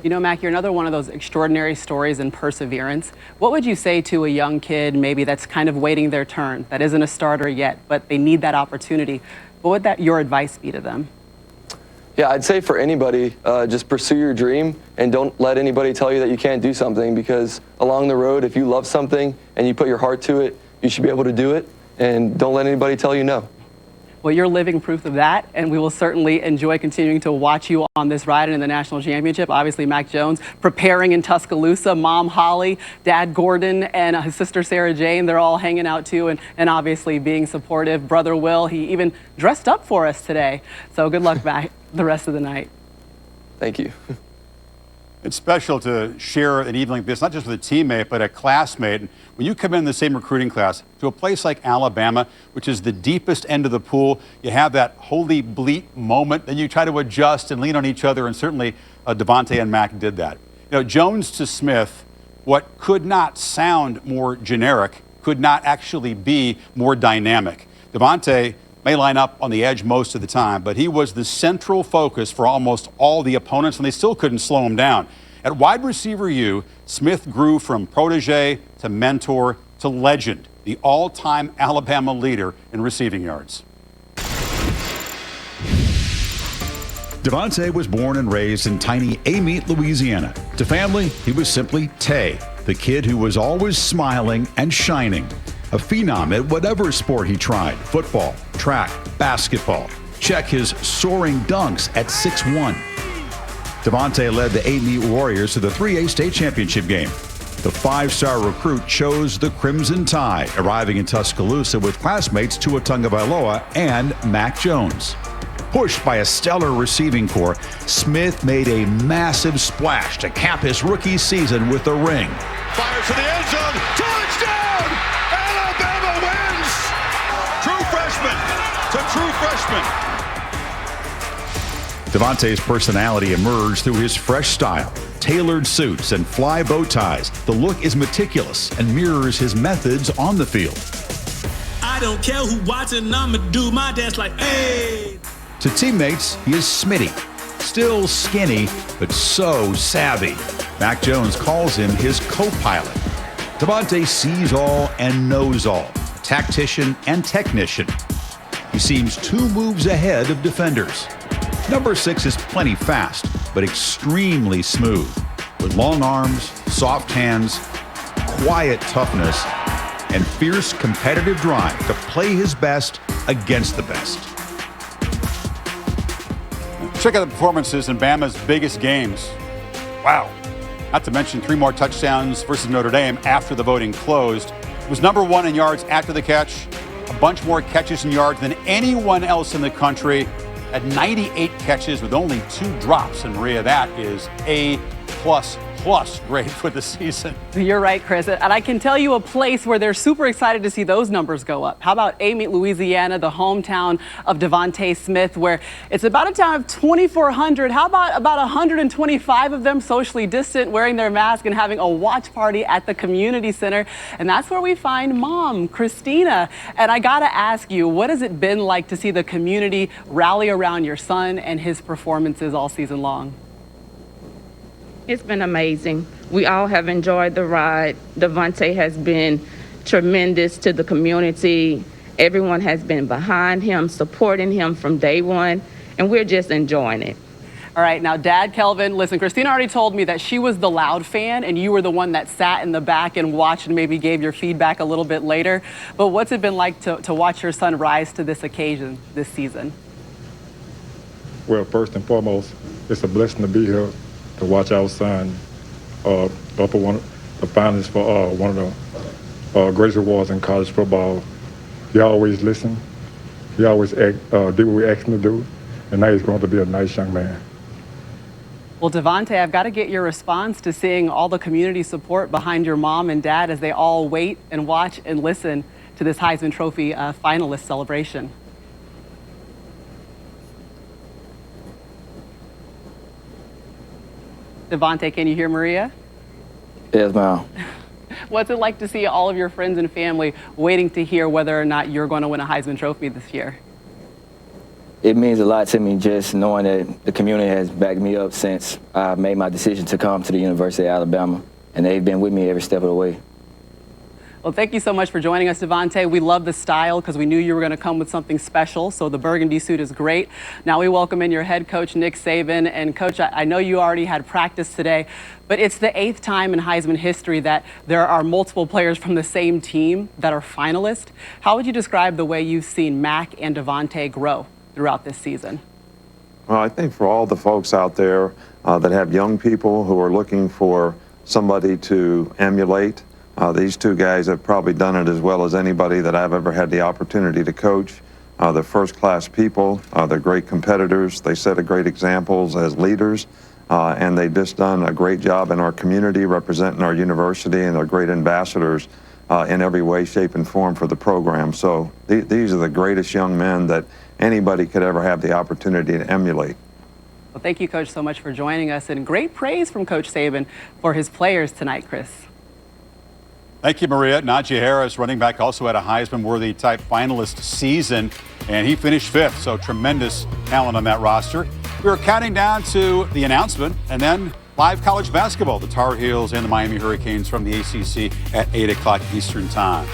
Speaker 15: You know, Mac, you're another one of those extraordinary stories in perseverance. What would you say to a young kid maybe that's kind of waiting their turn, that isn't a starter yet, but they need that opportunity? What would your advice be to them?
Speaker 9: Yeah, I'd say for anybody, just pursue your dream and don't let anybody tell you that you can't do something, because along the road, if you love something and you put your heart to it, you should be able to do it, and don't let anybody tell you no.
Speaker 15: Well, you're living proof of that, and we will certainly enjoy continuing to watch you on this ride in the national championship. Obviously, Mac Jones preparing in Tuscaloosa, Mom Holly, Dad Gordon, and his sister Sarah Jane, they're all hanging out too, and obviously being supportive. Brother Will, he even dressed up for us today. So good luck, Mac, the rest of the night.
Speaker 9: Thank you.
Speaker 4: It's special to share an evening like this, not just with a teammate, but a classmate. When you come in the same recruiting class to a place like Alabama, which is the deepest end of the pool, you have that holy bleat moment, then you try to adjust and lean on each other, and certainly Devontae and Mac did that. You know, Jones to Smith, what could not sound more generic, could not actually be more dynamic. Devontae may line up on the edge most of the time, but he was the central focus for almost all the opponents, and they still couldn't slow him down. At wide receiver U, Smith grew from protege to mentor to legend, the all-time Alabama leader in receiving yards.
Speaker 13: Devontae was born and raised in tiny Amite, Louisiana. To family, he was simply Tay, the kid who was always smiling and shining. A phenom at whatever sport he tried, football, track, basketball. Check his soaring dunks at 6'1". Devontae led the Amite Warriors to the 3A state championship game. The 5-star recruit chose the Crimson Tide, arriving in Tuscaloosa with classmates Tua Tagovailoa and Mac Jones. Pushed by a stellar receiving corps, Smith made a massive splash to cap his rookie season with a ring.
Speaker 1: Fires to the end zone. Touchdown! Alabama wins! True freshman to true freshman.
Speaker 13: Devontae's personality emerged through his fresh style, tailored suits, and fly bow ties. The look is meticulous and mirrors his methods on the field.
Speaker 3: I don't care who watching, I'ma do my dance like, hey!
Speaker 13: To teammates, he is Smitty, still skinny, but so savvy. Mac Jones calls him his co-pilot. Devontae sees all and knows all, a tactician and technician. He seems 2 moves ahead of defenders. Number 6 is plenty fast, but extremely smooth, with long arms, soft hands, quiet toughness, and fierce competitive drive to play his best against the best.
Speaker 4: Check out the performances in Bama's biggest games. Wow. Not to mention 3 more touchdowns versus Notre Dame after the voting closed. It was number 1 in yards after the catch, a bunch more catches and yards than anyone else in the country. At 98 catches with only 2 drops. And Maria, that is A++ grade for the season.
Speaker 15: You're right, Chris. And I can tell you a place where they're super excited to see those numbers go up. How about Amite, Louisiana, the hometown of Devontae Smith, where it's about a town of 2,400. How about 125 of them socially distant, wearing their mask and having a watch party at the community center? And that's where we find Mom, Christina. And I got to ask you, what has it been like to see the community rally around your son and his performances all season long?
Speaker 5: It's been amazing. We all have enjoyed the ride. Devontae has been tremendous to the community. Everyone has been behind him, supporting him from day one, and we're just enjoying it.
Speaker 15: All right, now, Dad, Kelvin, listen, Christina already told me that she was the loud fan, and you were the one that sat in the back and watched and maybe gave your feedback a little bit later. But what's it been like to watch your son rise to this occasion this season?
Speaker 23: Well, first and foremost, it's a blessing to be here to watch our son up for one of the finalists for one of the greatest awards in college football. He always listened. He always did what we asked him to do, and now he's going to be a nice young man.
Speaker 15: Well, Devontae, I've got to get your response to seeing all the community support behind your mom and dad as they all wait and watch and listen to this Heisman Trophy finalist celebration. Devontae, can you hear Maria?
Speaker 10: Yes, ma'am.
Speaker 15: What's it like to see all of your friends and family waiting to hear whether or not you're going to win a Heisman Trophy this year?
Speaker 10: It means a lot to me just knowing that the community has backed me up since I made my decision to come to the University of Alabama, and they've been with me every step of the way.
Speaker 15: Well, thank you so much for joining us, Devontae. We love the style because we knew you were going to come with something special, so the burgundy suit is great. Now we welcome in your head coach, Nick Saban. And, Coach, I know you already had practice today, but it's the 8th time in Heisman history that there are multiple players from the same team that are finalists. How would you describe the way you've seen Mac and Devontae grow throughout this season?
Speaker 24: Well, I think for all the folks out there that have young people who are looking for somebody to emulate, these 2 guys have probably done it as well as anybody that I've ever had the opportunity to coach. They're first-class people. They're great competitors. They set a great examples as leaders, and they've just done a great job in our community representing our university, and they're great ambassadors in every way, shape, and form for the program. So these are the greatest young men that anybody could ever have the opportunity to emulate.
Speaker 15: Well, thank you, Coach, so much for joining us, and great praise from Coach Saban for his players tonight, Chris.
Speaker 4: Thank you, Maria. Najee Harris, running back, also had a Heisman-worthy type finalist season, and he finished 5th, so tremendous talent on that roster. We were counting down to the announcement, and then live college basketball, the Tar Heels and the Miami Hurricanes from the ACC at 8 o'clock Eastern Time.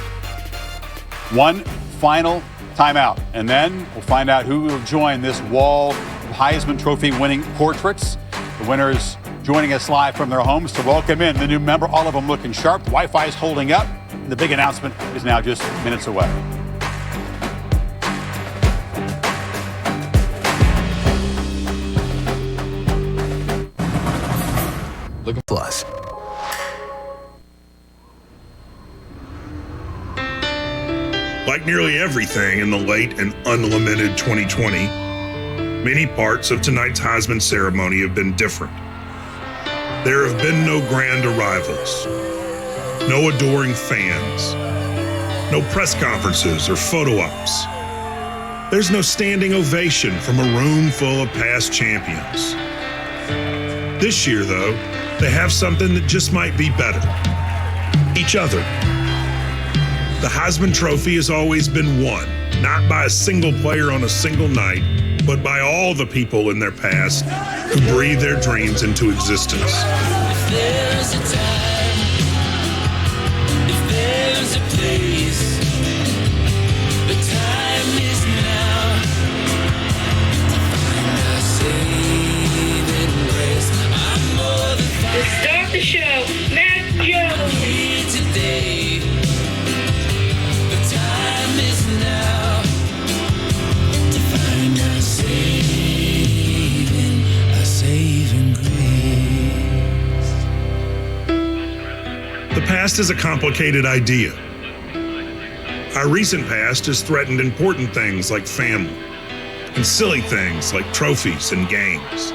Speaker 4: One final timeout, and then we'll find out who will join this wall of Heisman Trophy winning portraits. The winners joining us live from their homes to welcome in the new member, all of them looking sharp. The Wi-Fi is holding up, and the big announcement is now just minutes away.
Speaker 22: Look at Plus.
Speaker 7: Like nearly everything in the late and unlimited 2020, many parts of tonight's Heisman ceremony have been different. There have been no grand arrivals, no adoring fans, no press conferences or photo ops. There's no standing ovation from a room full of past champions. This year, though, they have something that just might be better. Each other. The Heisman Trophy has always been won, not by a single player on a single night, but by all the people in their past who breathed their dreams into existence.
Speaker 3: If there's a time, if there's a place, the time is now to find our saving grace. I'm more than fine.
Speaker 11: To start the show, Matt Jones.
Speaker 3: Here today, the time is now to find our saving grace.
Speaker 7: The past is a complicated idea. Our recent past has threatened important things like family and silly things like trophies and games.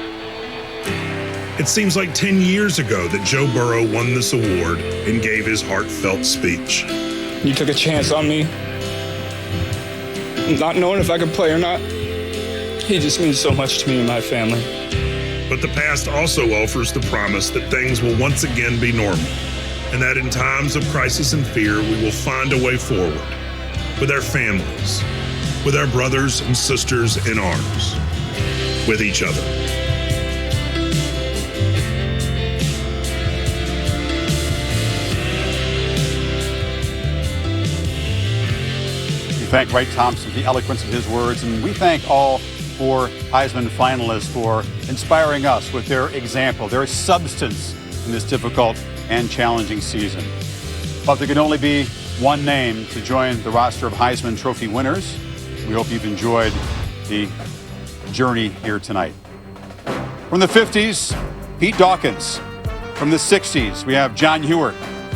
Speaker 7: It seems like 10 years ago that Joe Burrow won this award and gave his heartfelt speech.
Speaker 12: You took a chance on me, not knowing if I could play or not. He just means so much to me and my family.
Speaker 7: But the past also offers the promise that things will once again be normal, and that in times of crisis and fear, we will find a way forward with our families, with our brothers and sisters in arms, with each other.
Speaker 4: We thank Wright Thompson for the eloquence of his words, and we thank all four Heisman finalists for inspiring us with their example, their substance in this difficult and challenging season. But there can only be one name to join the roster of Heisman Trophy winners. We hope you've enjoyed the journey here tonight. From the 50s, Pete Dawkins. From the 60s, we have John Hewart,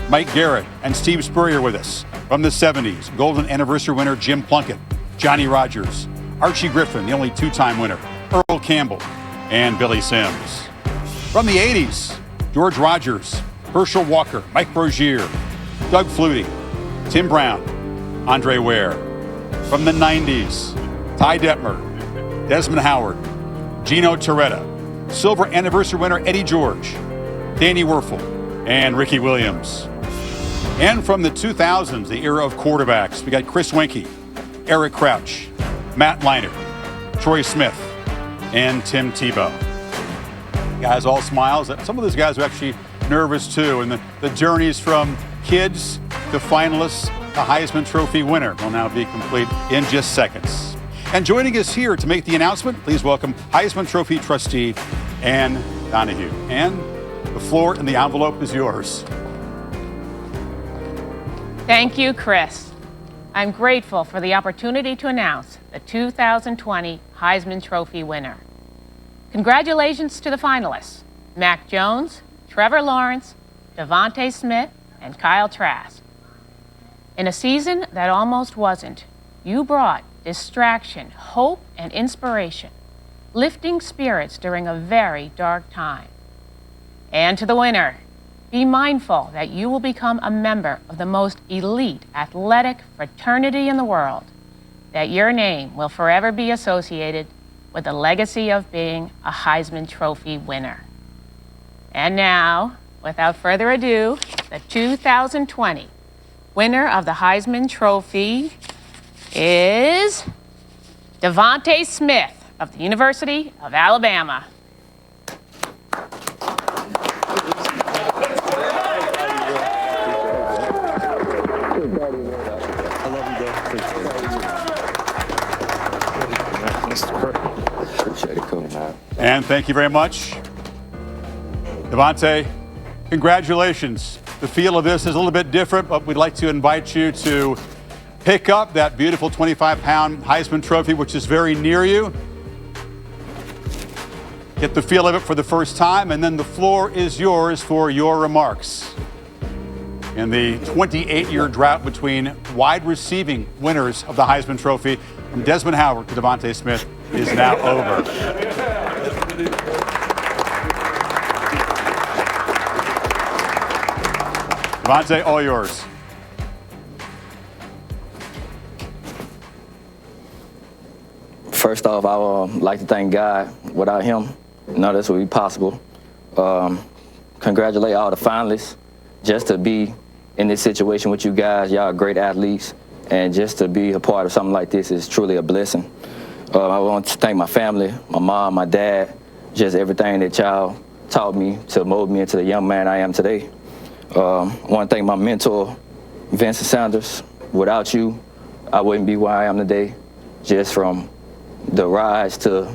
Speaker 4: Mike Garrett, and Steve Spurrier with us. From the 70s, Golden Anniversary winner Jim Plunkett, Johnny Rogers, Archie Griffin, the only two-time winner, Earl Campbell, and Billy Sims. From the 80s, George Rogers, Herschel Walker, Mike Rozier, Doug Flutie, Tim Brown, Andre Ware. From the 90s, Ty Detmer, Desmond Howard, Gino Torretta, Silver Anniversary winner Eddie George, Danny Werfel, and Ricky Williams. And from the 2000s, the era of quarterbacks, we got Chris Weinke, Eric Crouch, Matt Leinart, Troy Smith, and Tim Tebow. Guys, all smiles. Some of those guys are actually nervous too. And the journeys from kids to finalists to Heisman Trophy winner will now be complete in just seconds. And joining us here to make the announcement, please welcome Heisman Trophy trustee Ann Donahue. Ann, the floor and the envelope is yours.
Speaker 14: Thank you, Chris. I'm grateful for the opportunity to announce the 2020 Heisman Trophy winner. Congratulations to the finalists, Mac Jones, Trevor Lawrence, Devontae Smith, and Kyle Trask. In a season that almost wasn't, you brought distraction, hope, and inspiration, lifting spirits during a very dark time. And to the winner, be mindful that you will become a member of the most elite athletic fraternity in the world, that your name will forever be associated with the legacy of being a Heisman Trophy winner. And now, without further ado, the 2020 winner of the Heisman Trophy is Devontae Smith of the University of Alabama.
Speaker 9: Appreciate it, Coach.
Speaker 6: Matt.
Speaker 4: And thank you very much. Devontae, congratulations. The feel of this is a little bit different, but we'd like to invite you to pick up that beautiful 25-pound Heisman Trophy, which is very near you. Get the feel of it for the first time, and then the floor is yours for your remarks. And the 28-year drought between wide receiving winners of the Heisman Trophy, from Desmond Howard to Devontae Smith, is now over. Devontae, all yours.
Speaker 10: First off, I would like to thank God. Without him, none of this would be possible. Congratulate all the finalists. Just to be in this situation with you guys, y'all are great athletes, and just to be a part of something like this is truly a blessing. I want to thank my family, my mom, my dad, just everything that y'all taught me to mold me into the young man I am today. I want to thank my mentor, Vincent Sanders. Without you, I wouldn't be where I am today, just from the rides to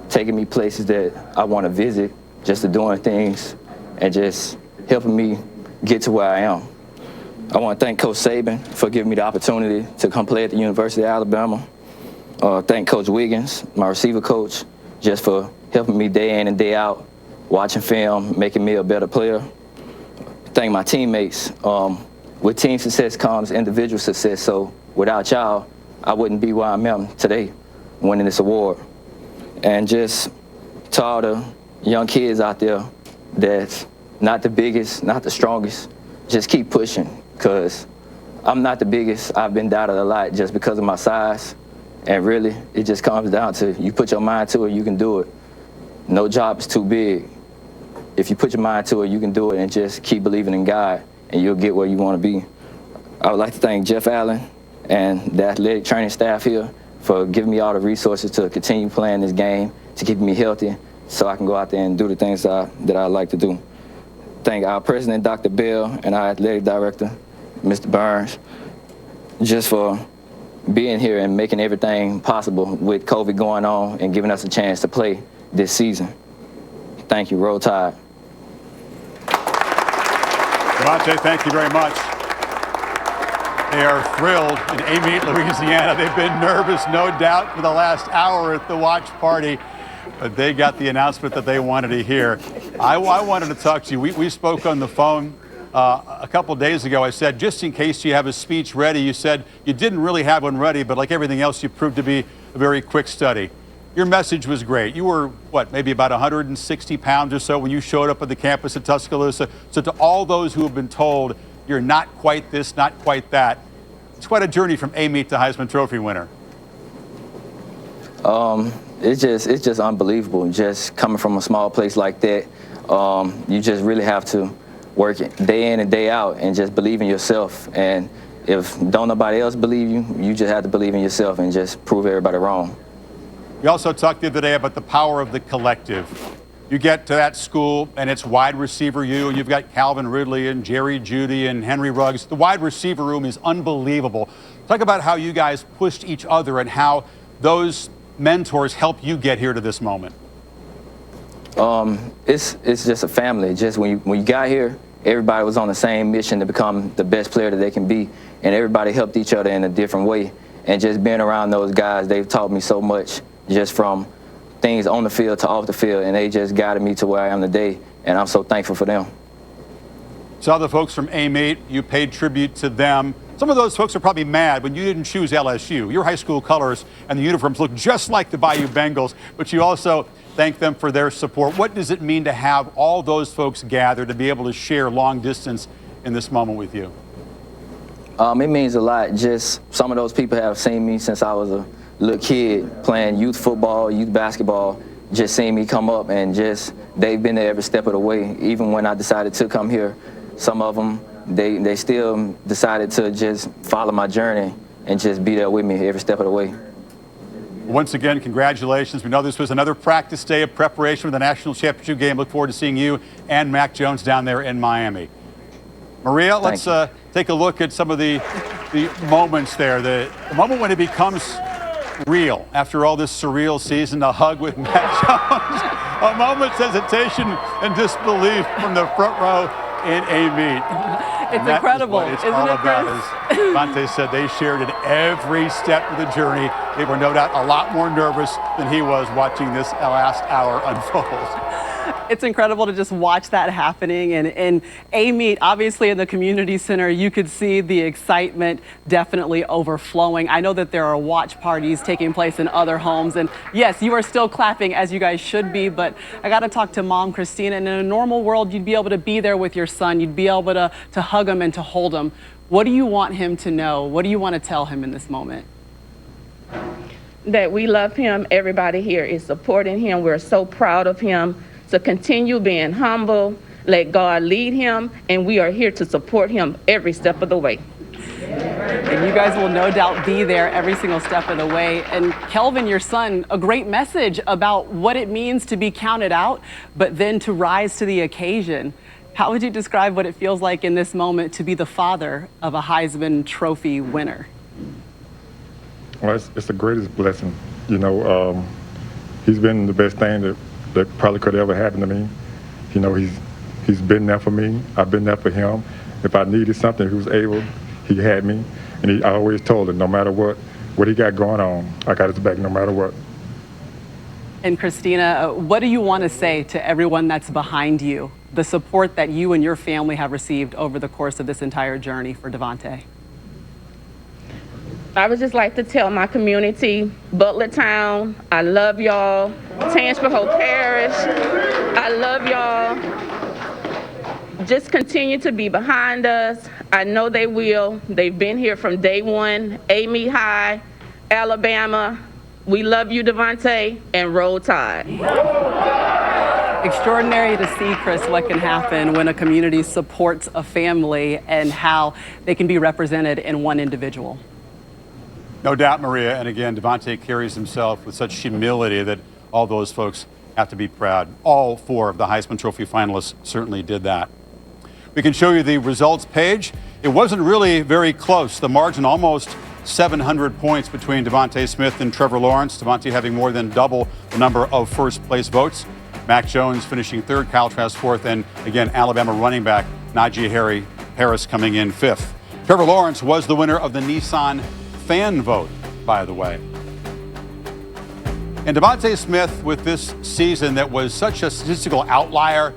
Speaker 10: taking me places that I want to visit, just to doing things and just helping me get to where I am. I want to thank Coach Saban for giving me the opportunity to come play at the University of Alabama. Thank Coach Wiggins, my receiver coach, just for helping me day in and day out, watching film, making me a better player. Thank my teammates. With team success comes individual success, so without y'all, I wouldn't be where I am today, winning this award. And just to all the young kids out there that's not the biggest, not the strongest, just keep pushing, because I'm not the biggest. I've been doubted a lot just because of my size. And really, it just comes down to you put your mind to it, you can do it. No job is too big. If you put your mind to it, you can do it, and just keep believing in God, and you'll get where you want to be. I would like to thank Jeff Allen and the athletic training staff here for giving me all the resources to continue playing this game, to keep me healthy, so I can go out there and do the things that I like to do. Thank our president, Dr. Bell, and our athletic director, Mr. Burns, just for being here and making everything possible with COVID going on and giving us a chance to play this season. Thank you. Roll Tide.
Speaker 4: Devontae, thank you very much. They are thrilled in Amite, Louisiana. They've been nervous, no doubt, for the last hour at the watch party, but they got the announcement that they wanted to hear. I wanted to talk to you. We spoke on the phone a couple days ago. I said, just in case you have a speech ready, you said you didn't really have one ready, but like everything else, you proved to be a very quick study. Your message was great. You were, what, maybe about 160 pounds or so when you showed up at the campus at Tuscaloosa. So to all those who have been told you're not quite this, not quite that, it's quite a journey from Amite to Heisman Trophy winner.
Speaker 10: It's just unbelievable. Just coming from a small place like that, you just really have to work day in and day out and just believe in yourself. And if don't nobody else believe you, you just have to believe in yourself and just prove everybody wrong.
Speaker 4: We also talked the other day about the power of the collective. You get to that school, and it's wide receiver you, and you've got Calvin Ridley and Jerry Jeudy and Henry Ruggs. The wide receiver room is unbelievable. Talk about how you guys pushed each other and how those mentors helped you get here to this moment.
Speaker 10: It's just a family. Just when you got here, everybody was on the same mission to become the best player that they can be, and everybody helped each other in a different way. And just being around those guys, they've taught me so much, just from things on the field to off the field, and they just guided me to where I am today, and I'm so thankful for them.
Speaker 4: So other folks from Amite, you paid tribute to them. Some of those folks are probably mad when you didn't choose LSU. Your high school colors and the uniforms look just like the Bayou Bengals, but you also thank them for their support. What does it mean to have all those folks gather to be able to share long distance in this moment with you?
Speaker 10: It means a lot. Just some of those people have seen me since I was a little kid playing youth football, youth basketball, just seeing me come up, and just they've been there every step of the way. Even when I decided to come here, some of them, they still decided to just follow my journey and just be there with me every step of the way.
Speaker 4: Once again, congratulations. We know this was another practice day of preparation for the national championship game. Look forward to seeing you and Mac Jones down there in Miami. Maria, let's take a look at some of the moments there. The moment when it becomes real after all this surreal season? A hug with Matt Jones, a moment's hesitation and disbelief from the front row in A-Meet.
Speaker 15: It's incredible,
Speaker 4: It's
Speaker 15: isn't
Speaker 4: all
Speaker 15: it,
Speaker 4: about,
Speaker 15: Chris?
Speaker 4: as Devontae said, they shared in every step of the journey. They were no doubt a lot more nervous than he was watching this last hour unfold.
Speaker 15: It's incredible to just watch that happening. And A-Meet, obviously in the community center, you could see the excitement definitely overflowing. I know that there are watch parties taking place in other homes. And yes, you are still clapping as you guys should be. But I got to talk to Mom Christina. And in a normal world, you'd be able to be there with your son. You'd be able to hug him and to hold him. What do you want him to know? What do you want to tell him in this moment?
Speaker 5: That we love him. Everybody here is supporting him. We're so proud of him. To continue being humble, let God lead him, and we are here to support him every step of the way.
Speaker 15: And you guys will no doubt be there every single step of the way. And Kelvin, your son, a great message about what it means to be counted out, but then to rise to the occasion. How would you describe what it feels like in this moment to be the father of a Heisman Trophy winner?
Speaker 23: Well, it's the greatest blessing. You know, he's been the best thing that probably could ever happen to me. You know, he's been there for me. I've been there for him. If I needed something, he was able. He had me, and I always told him, no matter what he got going on, I got his back no matter what.
Speaker 15: And Christina, what do you want to say to everyone that's behind you, the support that you and your family have received over the course of this entire journey for Devontae?
Speaker 5: I would just like to tell my community, Butler Town, I love y'all. Tangipahoe Parish, I love y'all. Just continue to be behind us. I know they will. They've been here from day one. A-Meet High, Alabama. We love you, Devontae, and roll tide.
Speaker 15: Extraordinary to see, Chris, what can happen when a community supports a family and how they can be represented in one individual.
Speaker 4: No doubt, Maria. And again, Devontae carries himself with such humility that all those folks have to be proud. All four of the Heisman Trophy finalists certainly did that. We can show you the results page. It wasn't really very close. The margin almost 700 points between Devontae Smith and Trevor Lawrence. Devontae having more than double the number of first place votes. Mac Jones finishing third, Kyle Trask fourth, and again, Alabama running back Najee Harris coming in fifth. Trevor Lawrence was the winner of the Nissan fan vote, by the way. And Devontae Smith, with this season that was such a statistical outlier,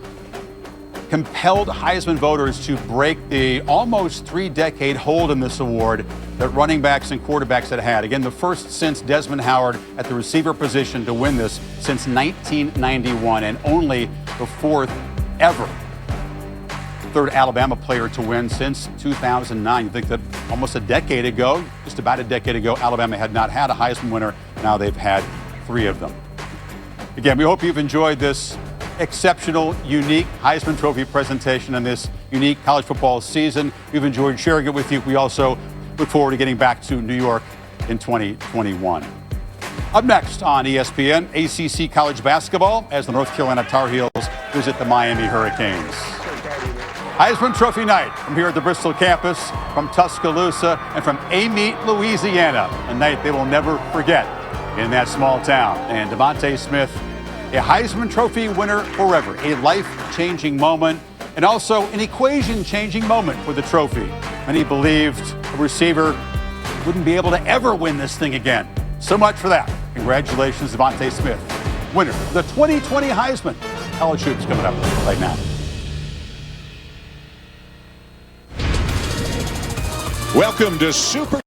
Speaker 4: compelled Heisman voters to break the almost 3-decade hold in this award that running backs and quarterbacks had. Again, the first since Desmond Howard at the receiver position to win this since 1991, and only the fourth ever third Alabama player to win since 2009. You think that almost a decade ago, just about a decade ago, Alabama had not had a Heisman winner. Now they've had 3 of them. Again, we hope you've enjoyed this exceptional, unique Heisman Trophy presentation and this unique college football season. We've enjoyed sharing it with you. We also look forward to getting back to New York in 2021. Up next on ESPN, ACC college basketball as the North Carolina Tar Heels visit the Miami Hurricanes. Heisman Trophy night from here at the Bristol campus, from Tuscaloosa, and from A-Meet, Louisiana, a night they will never forget in that small town. And Devontae Smith, a Heisman Trophy winner forever, a life-changing moment, and also an equation-changing moment for the trophy. Many believed a receiver wouldn't be able to ever win this thing again. So much for that. Congratulations, Devontae Smith, winner of the 2020 Heisman. College hoops coming up right now.
Speaker 1: Welcome to Super